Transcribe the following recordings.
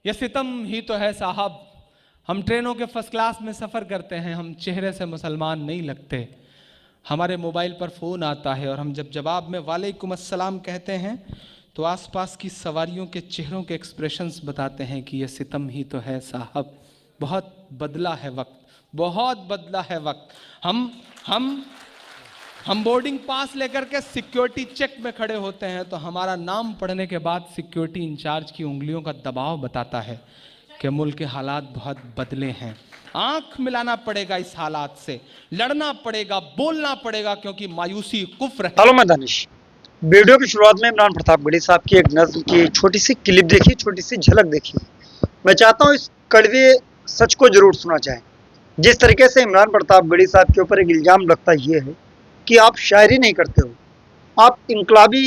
ये सितम ही तो है साहब, हम ट्रेनों के फर्स्ट क्लास में सफ़र करते हैं, हम चेहरे से मुसलमान नहीं लगते। हमारे मोबाइल पर फ़ोन आता है और हम जब जवाब में वालेकुम अस्सलाम कहते हैं तो आसपास की सवारियों के चेहरों के एक्सप्रेशंस बताते हैं कि ये सितम ही तो है साहब। बहुत बदला है वक्त, बहुत बदला है वक्त। हम बोर्डिंग पास लेकर के सिक्योरिटी चेक में खड़े होते हैं तो हमारा नाम पढ़ने के बाद सिक्योरिटी इंचार्ज की उंगलियों का दबाव बताता है कि मुल्क के हालात बहुत बदले हैं। आंख मिलाना पड़ेगा इस हालात से, लड़ना पड़ेगा, बोलना पड़ेगा, क्योंकि मायूसी कुफ्र है। हेलो मैं दानिश। वीडियो की शुरुआत में इमरान प्रतापगढ़ी साहब की एक नज्म की छोटी सी क्लिप देखी, छोटी सी झलक देखी। मैं चाहता हूँ इस कड़वे सच को जरूर सुना जाए। जिस तरीके से इमरान प्रतापगढ़ी साहब के ऊपर एक इल्जाम लगता ये है कि आप शायरी नहीं करते हो, आप इनकलाबी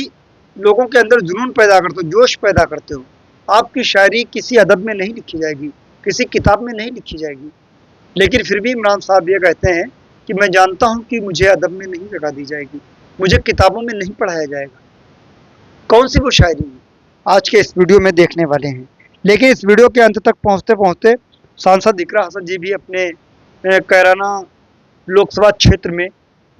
लोगों के अंदर जुनून पैदा करते हो, जोश पैदा करते हो। आपकी शायरी किसी अदब में नहीं लिखी जाएगी, किसी किताब में नहीं लिखी जाएगी। लेकिन फिर भी इमरान साहब ये कहते हैं कि मैं जानता हूँ कि मुझे अदब में नहीं जगह दी जाएगी, मुझे किताबों में नहीं पढ़ाया जाएगा। कौन सी वो शायरी है आज के इस वीडियो में देखने वाले हैं। लेकिन इस वीडियो के अंत तक पहुंचते पहुंचते सांसद इकरा हसन जी भी अपने कैराना लोकसभा क्षेत्र में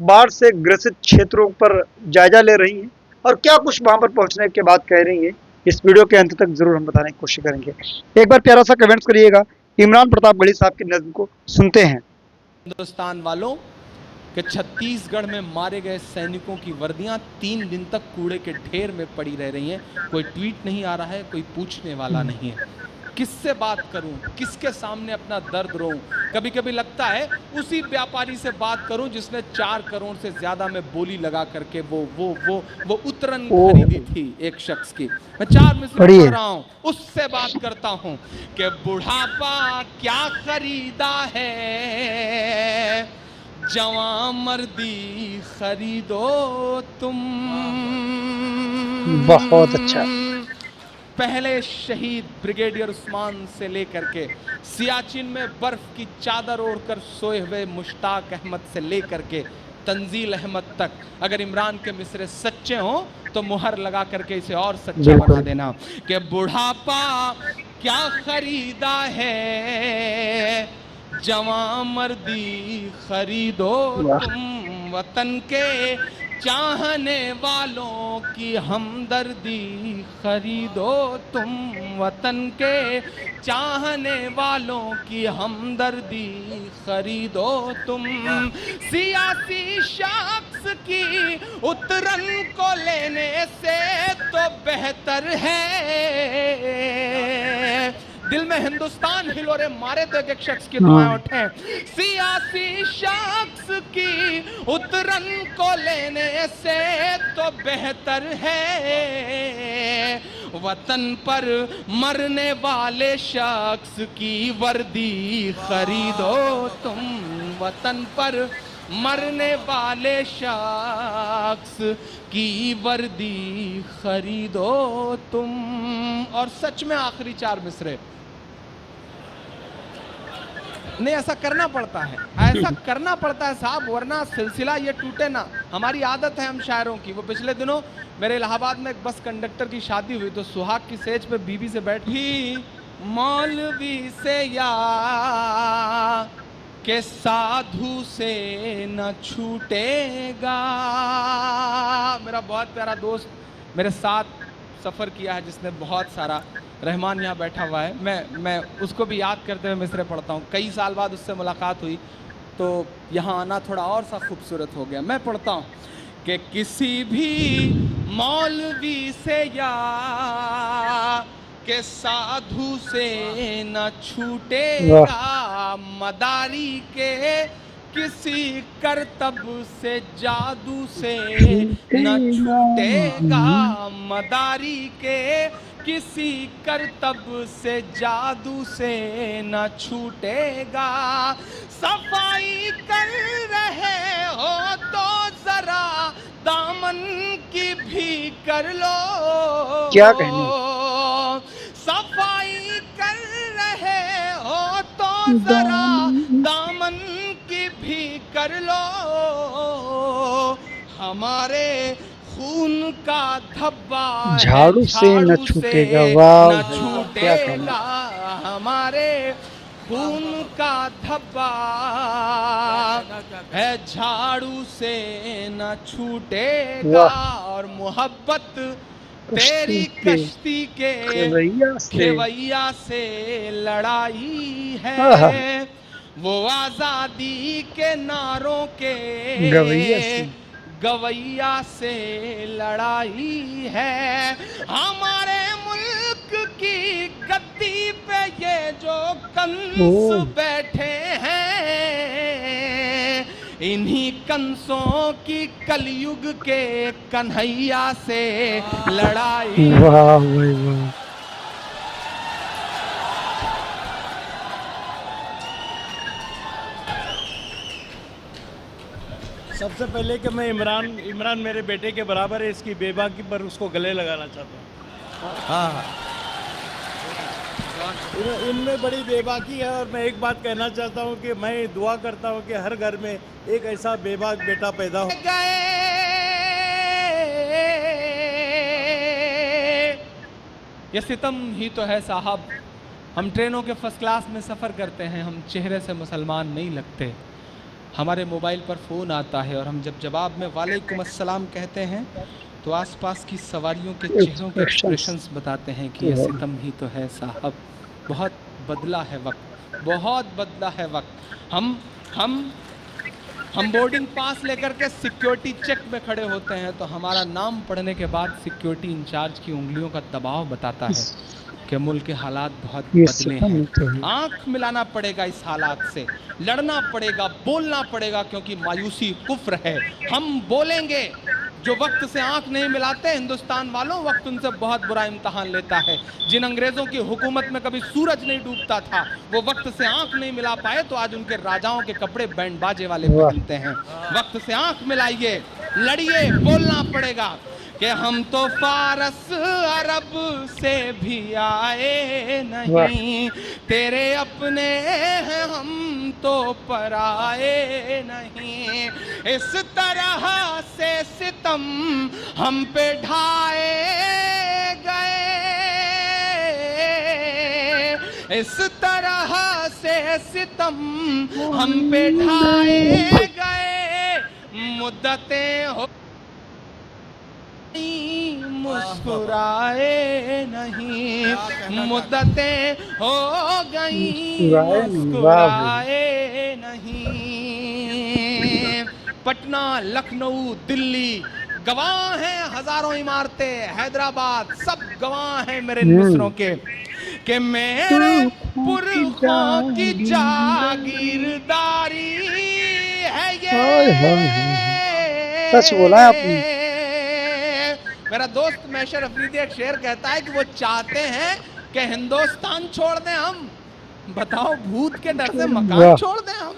बाढ़ से ग्रसित क्षेत्रों पर जायजा ले रही हैं और क्या कुछ वहां पर पहुंचने के बाद कह रही हैं, इस वीडियो के अंत तक जरूर हम बताने की कोशिश करेंगे। एक बार प्यारा सा कमेंट्स करिएगा। इमरान प्रतापगढ़ी साहब की नज्म को सुनते हैं। हिंदुस्तान वालों कि छत्तीसगढ़ में मारे गए सैनिकों की वर्दियां 3 दिन तक कूड़े के ढेर में पड़ी रह रही हैं। कोई ट्वीट नहीं आ रहा है, कोई पूछने वाला नहीं है। किससे बात करूं, किसके सामने अपना दर्द रोऊं? कभी कभी लगता है उसी व्यापारी से बात करूं जिसने 4 करोड़ से ज्यादा में बोली लगा करके वो उतरन खरीदी थी एक शख्स की। मैं 4 मिसरे पढ़ रहा हूं, उससे बात करता हूं कि बुढ़ापा क्या खरीदा है, जवां मर्दी खरीदो तुम। बहुत अच्छा। पहले शहीद ब्रिगेडियर उस्मान से लेकर के सियाचिन में बर्फ की चादर ओढ़कर सोए हुए मुश्ताक अहमद से लेकर के तंजील अहमद तक, अगर इमरान के मिसरे सच्चे हों तो मुहर लगा करके इसे और सच्चा बना देना कि बुढ़ापा क्या खरीदा है, जवां मर्दी खरीदो तुम। वतन के चाहने वालों की हमदर्दी खरीदो तुम, वतन के चाहने वालों की हमदर्दी खरीदो तुम। सियासी शख्स की उतरन को लेने से तो बेहतर है, दिल में हिंदुस्तान हिलोरे मारे तो एक शख्स की दुआएं उठे। सियासी शख्स की उतरन को लेने से तो बेहतर है, वतन पर मरने वाले शख्स की वर्दी खरीदो तुम। वतन पर मरने वाले शख्स की वर्दी खरीदो तुम। और सच में आखिरी 4 मिसरे नहीं, ऐसा करना पड़ता है, ऐसा करना पड़ता है साहब, वरना सिलसिला ये टूटे ना। हमारी आदत है हम शायरों की। वो पिछले दिनों मेरे इलाहाबाद में एक बस कंडक्टर की शादी हुई तो सुहाग की सेज पे बीवी से बैठी, मौलवी से या के साधु से न छूटेगा। मेरा बहुत प्यारा दोस्त मेरे साथ सफ़र किया है जिसने बहुत सारा, रहमान यहाँ बैठा हुआ है, मैं उसको भी याद करते हुए मिसरे पढ़ता हूँ। कई साल बाद उससे मुलाकात हुई तो यहाँ आना थोड़ा और सा खूबसूरत हो गया। मैं पढ़ता हूँ कि किसी भी मौलवी से या के साधु से न छूटेगा, मदारी के किसी करतब से जादू से न छूटेगा, मदारी के किसी करतब से जादू से न छूटेगा। सफाई कर रहे हो तो जरा दामन की भी कर लो। क्या कहने? सफाई कर रहे हो तो जरा दामन की भी कर लो, हमारे खून का धब्बा झाड़ू से न छूटेगा। वाह, न छूटेगा। हमारे खून का धब्बा है, झाड़ू से न छूटेगा, और मोहब्बत तेरी कश्ती के खेवैया से लड़ाई है। वो आजादी के नारों के गवैया से लड़ाई है। हमारे मुल्क की गद्दी पे ये जो कंस बैठे हैं, इन्हीं कंसों की कलयुग के कन्हैया से लड़ाई। वाह भाई वाह। सबसे पहले कि मैं इमरान मेरे बेटे के बराबर है, इसकी बेबाकी पर उसको गले लगाना चाहता हूँ। हाँ, इनमें बड़ी बेबाकी है, और मैं एक बात कहना चाहता हूँ कि मैं दुआ करता हूँ कि हर घर में एक ऐसा बेबाक बेटा पैदा हो। ये सितम ही तो है साहब, हम ट्रेनों के फर्स्ट क्लास में सफ़र करते हैं, हम चेहरे से मुसलमान नहीं लगते। हमारे मोबाइल पर फ़ोन आता है और हम जब जवाब में वालेकुम अस्सलाम कहते हैं तो आसपास की सवारियों के चेहरों के एक्सप्रेशंस बताते हैं कि ये सितम ही तो है साहब। बहुत बदला है वक्त, बहुत बदला है वक्त। हम बोर्डिंग पास लेकर के सिक्योरिटी चेक में खड़े होते हैं तो हमारा नाम पढ़ने के बाद सिक्योरिटी इंचार्ज की उंगलियों का दबाव बताता है कि मुल्क के हालात बहुत बदले हैं। आंख मिलाना पड़ेगा इस हालात से, लड़ना पड़ेगा, बोलना पड़ेगा, क्योंकि मायूसी कुफ्र है। हम बोलेंगे। जो वक्त से आंख नहीं मिलाते हिंदुस्तान वालों, वक्त उनसे बहुत बुरा इम्तहान लेता है। जिन अंग्रेज़ों की हुकूमत में कभी सूरज नहीं डूबता था, वो वक्त से आंख नहीं मिला पाए तो आज उनके राजाओं के कपड़े बैंड बाजे वाले पहनते हैं। वक्त से आंख मिलाइए, लड़िए, बोलना पड़ेगा कि हम तो फारस अरब से भी आए नहीं, तेरे अपने हैं हम तो पराए नहीं। इस तरह से सितम हम पे ढाए गए, इस तरह से सितम हम पे ढाए गए। मुद्दतें हो मुस्कुराए नहीं, मुद्दतें हो गई मुस्कुराए नहीं। पटना, लखनऊ, दिल्ली गवाह हैं, हजारों इमारतें, हैदराबाद सब गवाह हैं मेरे मिस्रों के कि मेरे पुरखों की जागीरदारी है ये। सच बोला आपने। मेरा दोस्त मैशर अफरीदी एक शेर कहता है कि वो चाहते हैं कि हिंदुस्तान छोड़ दें हम। बताओ, भूत के डर से मकान छोड़ दें हम?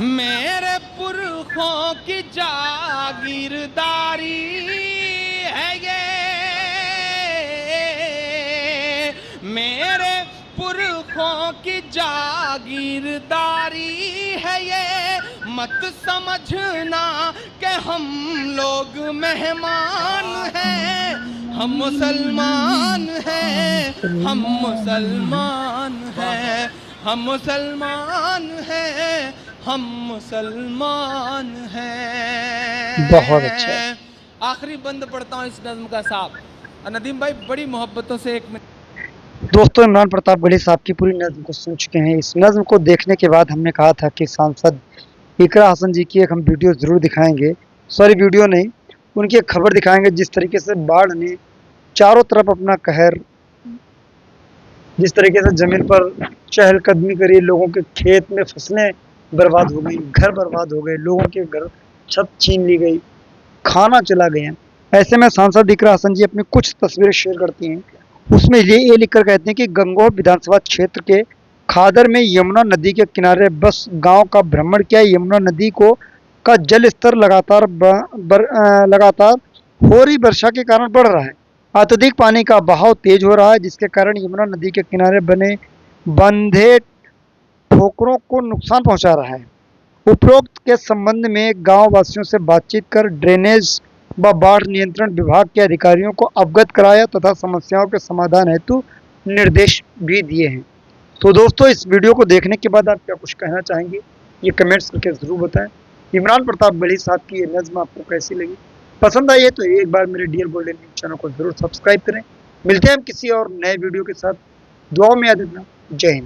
मेरे पुरखों की जागीरदारी है ये, मेरे पुरखों की जागीरदारी है ये। मत समझना कि हम लोग मेहमान हैं, हम मुसलमान हैं, हम मुसलमान हैं, हम मुसलमान हैं, हम मुसलमान हैं। बहुत अच्छा। आखिरी बंद पढ़ता हूँ इस नज्म का साहब। नदीम भाई बड़ी मोहब्बतों से एक मिनट। दोस्तों, इमरान प्रतापगढ़ी साहब की पूरी नज्म को सुन चुके हैं। इस नज्म को देखने के बाद हमने कहा था कि सांसद इकरा हसन जी की एक हम वीडियो ज़रूर दिखाएंगे। सॉरी, वीडियो नहीं, उनकी एक खबर दिखाएंगे। जिस तरीके से बाढ़ ने चारों तरफ अपना कहर, जिस तरीके से ज़मीन पर चहलकदमी करी, लोगों के खेत में फसलें बर्बाद हो गई, घर बर्बाद हो गए, लोगों के घर छत छीन ली गई, खाना चला गया। ऐसे में सांसद इकरा हसन जी अपनी कुछ तस्वीरें शेयर करती हैं। उसमें ये लिखकर कहते हैं कि गंगोह विधानसभा क्षेत्र के खादर में यमुना नदी के किनारे बस गांव का भ्रमण किया। यमुना नदी का जल स्तर लगातार हो रही वर्षा के कारण बढ़ रहा है। अत्यधिक पानी का बहाव तेज हो रहा है, जिसके कारण यमुना नदी के किनारे बने बंधे ठोकरों को नुकसान पहुंचा रहा है। उपरोक्त के संबंध में गांव वासियों से बातचीत कर ड्रेनेज व बाढ़ नियंत्रण विभाग के अधिकारियों को अवगत कराया तथा समस्याओं के समाधान हेतु निर्देश भी दिए हैं। तो दोस्तों, इस वीडियो को देखने के बाद आप क्या कुछ कहना चाहेंगे, ये कमेंट्स करके ज़रूर बताएं। इमरान प्रताप गढ़ी साहब की ये नज़्म आपको कैसी लगी? पसंद आई है तो एक बार मेरे डियर गोल्डन न्यूज़ चैनल को ज़रूर सब्सक्राइब करें। मिलते हैं हम किसी और नए वीडियो के साथ। दुआओं में याद रखना। जय हिंद।